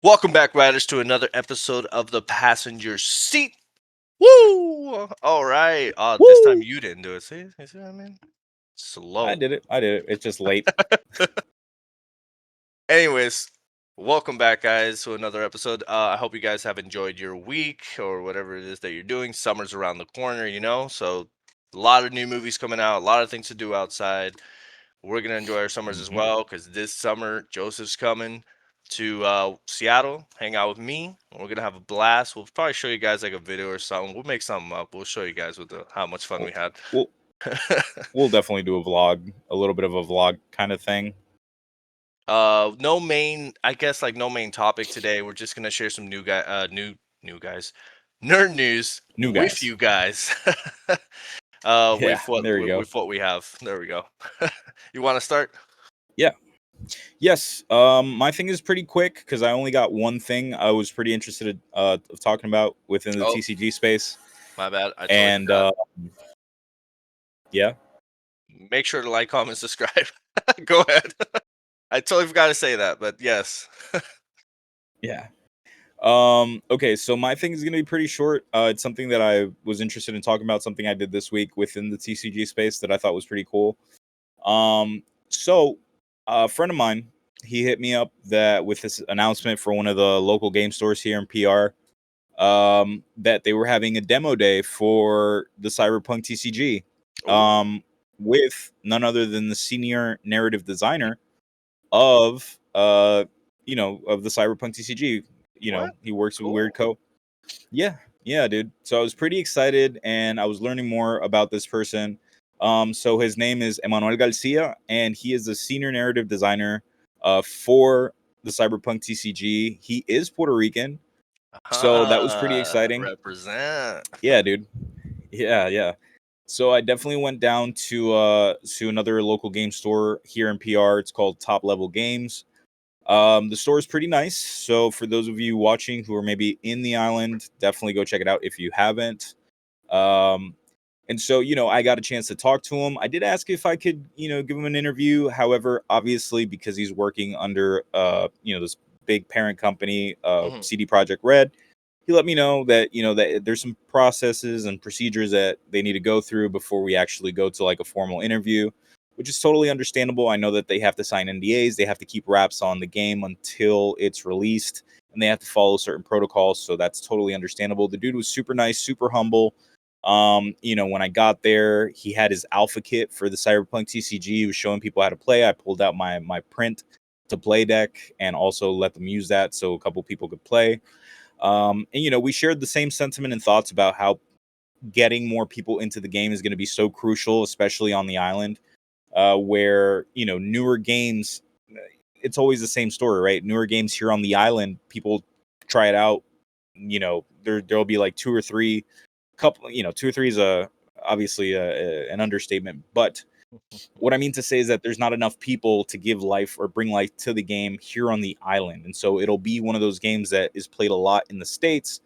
Welcome back, riders, to another episode of the Passenger Seat. Woo! All right. This time Woo! you didn't do it. See what I mean? I Slow. did it. It's just late. Anyways, welcome back, guys, to another episode. I hope you guys have enjoyed your week or whatever it is that you're doing. Summer's around the corner, so a lot of new movies coming out, a lot of things to do outside. We're gonna enjoy our summers as hmm well because this summer Joseph's coming to Seattle, hang out with me. We're gonna have a blast. We'll probably show you guys like a video or something. We'll make something up. We'll show you guys how much fun we We'll, had. we'll we'll definitely do a vlog, a little bit of a vlog kind of thing. No main, I guess like no main topic today. We're just gonna share some new guys, nerd news New with guys. you guys. Yeah, there you go. With what we have. There we go. You want to start? Yeah. Yes. My thing is pretty quick because I only got one thing I was pretty interested in, of talking about within the Oh, TCG space, my bad. I totally and forgot. yeah, Make sure to like, comment, subscribe. Go ahead. I totally forgot to say that, but yes. yeah. Okay, so my thing is gonna be pretty short. It's something that I was interested in talking about, something I did this week within the TCG space that I thought was pretty cool. So a friend of mine, he hit me up that with this announcement for one of the local game stores here in PR, that they were having a demo day for the Cyberpunk TCG, Ooh, with none other than the senior narrative designer of of the Cyberpunk TCG. what? He works with Cool. Weirdco. Yeah, yeah, dude. So I was pretty excited, and I was learning more about this person. So his name is Emmanuel Garcia, and he is a senior narrative designer for the Cyberpunk TCG. He is Puerto Rican, so that was pretty exciting. Represent. Yeah, dude. Yeah, yeah. So I definitely went down to another local game store here in PR. It's called Top Level Games. The store is pretty nice. So for those of you watching who are maybe in the island, definitely go check it out if you haven't. Um, and so, I got a chance to talk to him. I did ask if I could, give him an interview. However, obviously, because he's working under, this big parent company, Mhm. CD Project Red, he let me know that, that there's some processes and procedures that they need to go through before we actually go to like a formal interview, which is totally understandable. I know that they have to sign NDAs, they have to keep wraps on the game until it's released, and they have to follow certain protocols. So that's totally understandable. The dude was super nice, super humble. When I got there, he had his alpha kit for the Cyberpunk TCG. He was showing people how to play. I pulled out my print to play deck and also let them use that so a couple people could play. And we shared the same sentiment and thoughts about how getting more people into the game is going to be so crucial, especially on the island, where newer games. It's always the same story, right? Newer games here on the island, people try it out. There'll be like two or three couple. Two or three is obviously an understatement, but what I mean to say is that there's not enough people to give life or bring life to the game here on the island. And so it'll be one of those games that is played a lot in the States,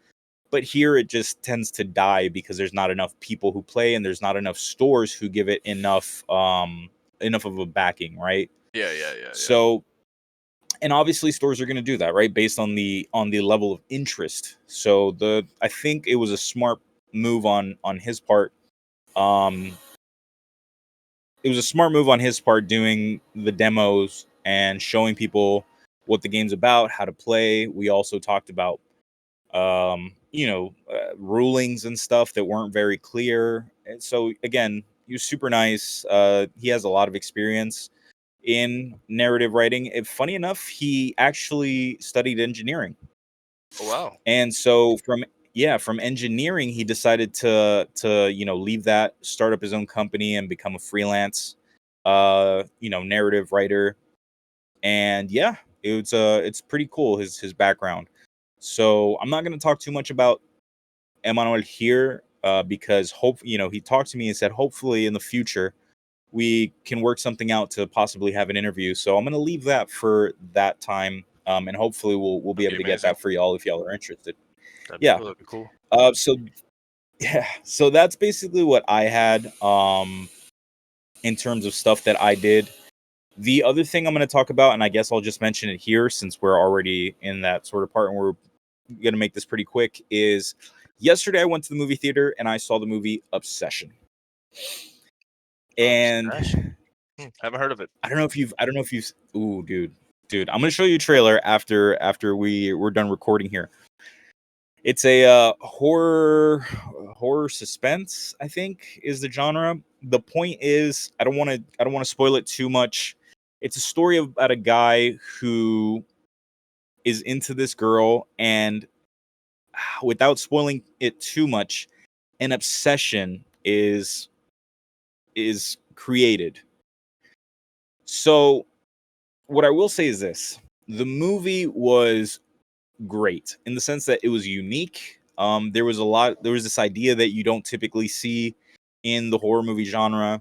but here it just tends to die because there's not enough people who play and there's not enough stores who give it enough of a backing, right? Yeah. So, and obviously stores are going to do that, right? Based on the level of interest. So I think it was a smart move on his part. Um it was a smart move on his part doing the demos and showing people what the game's about, how to play. We also talked about rulings and stuff that weren't very clear. And so again, he was super nice. He has a lot of experience in narrative writing. Funny enough, he actually studied engineering. Oh, wow. And so from engineering, he decided to leave that, start up his own company and become a freelance. narrative writer, and yeah, it's pretty cool his background. So I'm not going to talk too much about Emmanuel here, because he talked to me and said hopefully in the future we can work something out to possibly have an interview. So I'm going to leave that for that time, and hopefully we'll be That'd be able to get amazing. that for y'all if y'all are interested. That'd be Yeah. cool. That'd be cool. So yeah, so that's basically what I had in terms of stuff that I did. The other thing I'm going to talk about, and I guess I'll just mention it here since we're already in that sort of part and we're going to make this pretty quick, is yesterday I went to the movie theater and I saw the movie Obsession. And Obsession. Haven't heard of it. I don't know if you've ooh, dude, I'm going to show you a trailer after we're done recording here. It's a horror suspense, I think, is the genre. The point is, I don't want to spoil it too much. It's a story about a guy who is into this girl, and without spoiling it too much, an obsession is created. So what I will say is this: the movie was great in the sense that it was unique. There was this idea that you don't typically see in the horror movie genre,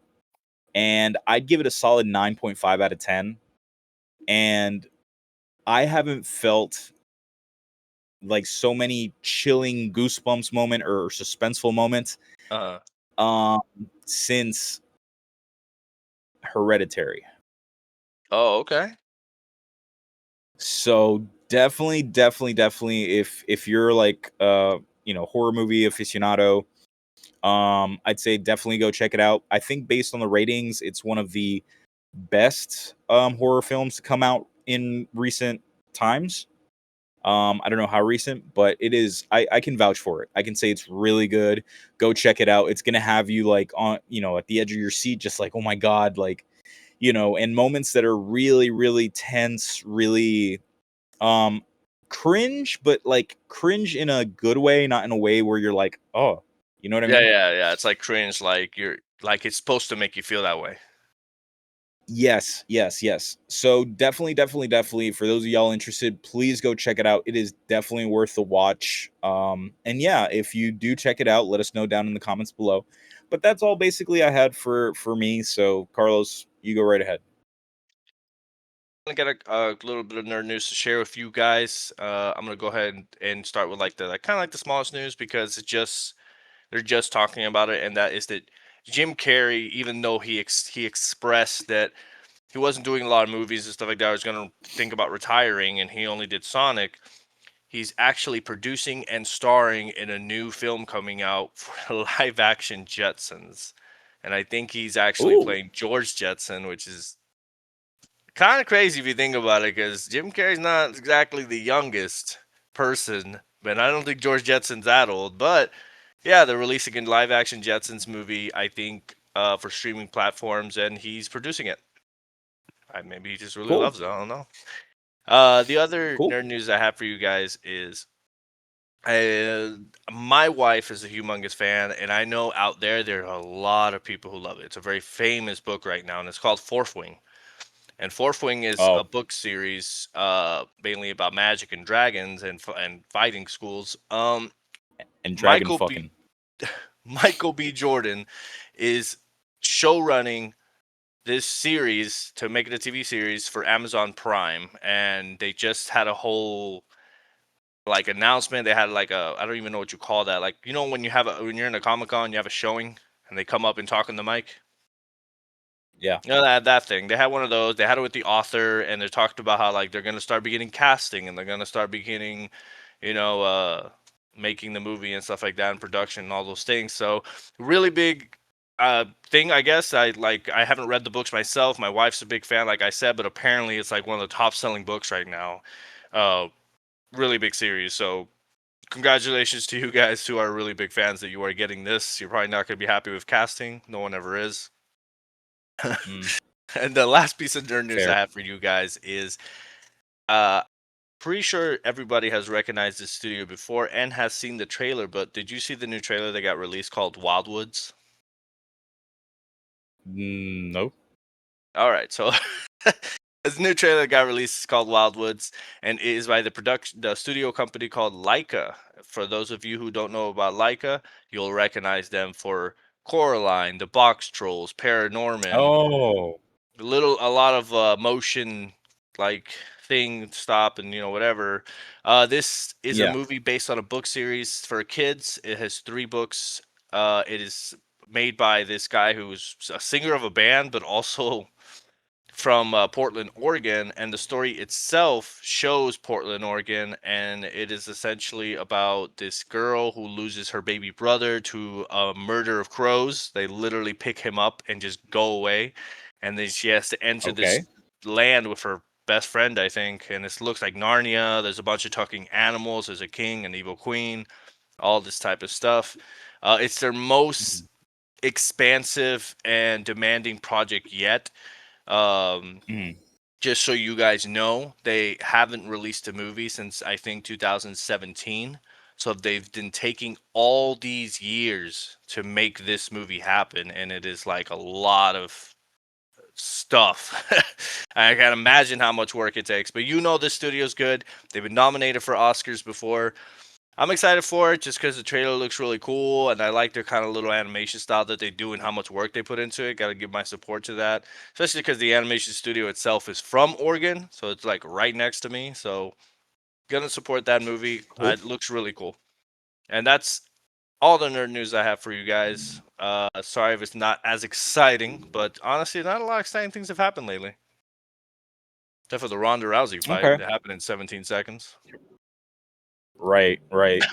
and I'd give it a solid 9.5 out of 10. And I haven't felt like so many chilling goosebumps moment or suspenseful moments Uh, um since Hereditary. oh, okay. So definitely, if you're like horror movie aficionado, I'd say definitely go check it out. I think based on the ratings, it's one of the best horror films to come out in recent times. I don't know how recent, but it is. I can vouch for it. I can say it's really good. Go check it out. It's gonna have you like on, at the edge of your seat, just like, oh my god, like, and moments that are really, really tense, really um cringe, but like cringe in a good way, not in a way where you're like, oh, you know what I Yeah, mean? yeah, yeah. It's like cringe. Like you're like it's supposed to make you feel that way. Yes. So definitely for those of y'all interested, please go check it out. It is definitely worth the watch. And yeah, if you do check it out, let us know down in the comments below. But that's all basically I had for me. So Carlos, you go right ahead. I got a little bit of nerd news to share with you guys. I'm gonna go ahead and start with like the kind of like the smallest news because they're just talking about it, and that is that Jim Carrey, even though he expressed that he wasn't doing a lot of movies and stuff like that, was gonna think about retiring, and he only did Sonic. He's actually producing and starring in a new film coming out for live action Jetsons. And I think he's actually Oh, playing George Jetson, which is kind of crazy if you think about it, because Jim Carrey's not exactly the youngest person, but I don't think George Jetson's that old. But yeah, they're releasing a live action Jetsons movie, I think, for streaming platforms, and he's producing it. Maybe he just really cool, loves it. I don't know. The other cool. nerd news I have for you guys is uh, my wife is a humongous fan, and I know out there are a lot of people who love it. It's a very famous book right now, and it's called Fourth Wing. And Fourth Wing is a Oh, book series, mainly about magic and dragons and fighting schools. and dragon Michael B. fucking. Michael B. Jordan is show running this series to make it a TV series for Amazon Prime, and they just had a whole like announcement. They had like a I don't even know what you call that. Like when when you're in a Comic Con, you have a showing, and they come up and talk on the mic. Yeah. No, that thing. They had one of those. They had it with the author, and they talked about how like they're gonna start beginning casting, and they're gonna start beginning, you know, uh, making the movie and stuff like that, in production and all those things. So really big thing, I guess. I haven't read the books myself. My wife's a big fan, like I said, but apparently it's like one of the top selling books right now. Uh, really big series. So congratulations to you guys who are really big fans that you are getting this. You're probably not gonna be happy with casting. No one ever is. Mm, And the last piece of nerd news I fair. have for you guys is uh pretty sure everybody has recognized this studio before and has seen the trailer, but did you see the new trailer that got released called Wildwoods? No. All right, so this new trailer that got released is called Wildwoods, and it is by the studio company called Laika. For those of you who don't know about Laika, you'll recognize them for Coraline, the Box Trolls, Paranorman, Oh, a lot of motion like thing stop and whatever. This is a yeah. movie based on a book series for kids. It has 3 books. It is made by this guy who's a singer of a band, but also from Portland, Oregon, and the story itself shows Portland, Oregon, and it is essentially about this girl who loses her baby brother to a murder of crows. They literally pick him up and just go away, and then she has to enter this Okay. land with her best friend, I think, and it looks like Narnia. There's a bunch of talking animals. There's a king, an evil queen, all this type of stuff. It's their most Mhm. expansive and demanding project yet. Um, Mhm. just so you guys know, they haven't released a movie since I think 2017. So they've been taking all these years to make this movie happen, and it is like a lot of stuff. I can't imagine how much work it takes. But this studio's good. They've been nominated for Oscars before. I'm excited for it just because the trailer looks really cool, and I like their kind of little animation style that they do and how much work they put into it. Got to give my support to that, especially because the animation studio itself is from Oregon, so it's like right next to me. So gonna support that movie. Cool. It looks really cool, and that's all the nerd news I have for you guys. Sorry if it's not as exciting, but honestly, not a lot of exciting things have happened lately, except for the Ronda Rousey fight. Okay. It happened in 17 seconds. Right. Right.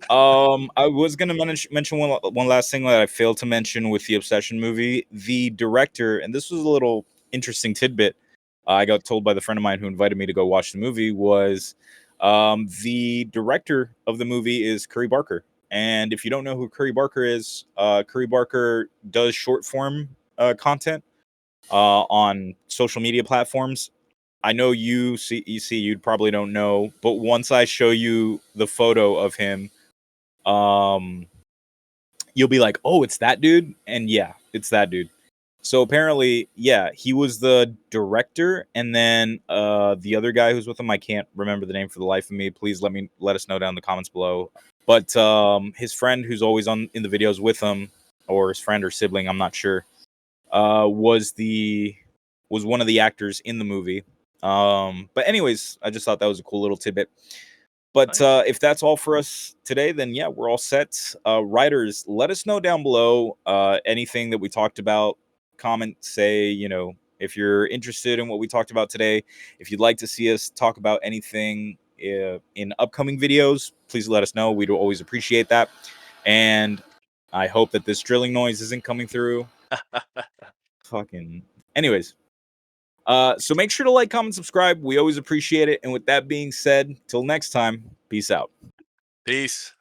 I was gonna mention one last thing that I failed to mention with the Obsession movie. The director, and this was a little interesting tidbit. I got told by the friend of mine who invited me to go watch the movie was the director of the movie is Curry Barker. And if you don't know who Curry Barker is, Curry Barker does short form content on social media platforms. I know you probably don't know, but once I show you the photo of him, um you'll be like, "Oh, it's that dude?" And yeah, it's that dude. So apparently, yeah, he was the director, and then the other guy who's with him, I can't remember the name for the life of me. Please let us know down in the comments below. But his friend who's always on in the videos with him, or his friend or sibling, I'm not sure, was one of the actors in the movie. But anyways, I just thought that was a cool little tidbit. But Nice. if that's all for us today, then yeah, we're all set. Writers, let us know down below anything that we talked about. Comment, say, if you're interested in what we talked about today. If you'd like to see us talk about anything in upcoming videos, please let us know. We'd always appreciate that. And I hope that this drilling noise isn't coming through. Fucking. Anyways, so make sure to like, comment, subscribe. We always appreciate it. And with that being said, till next time, peace out. Peace.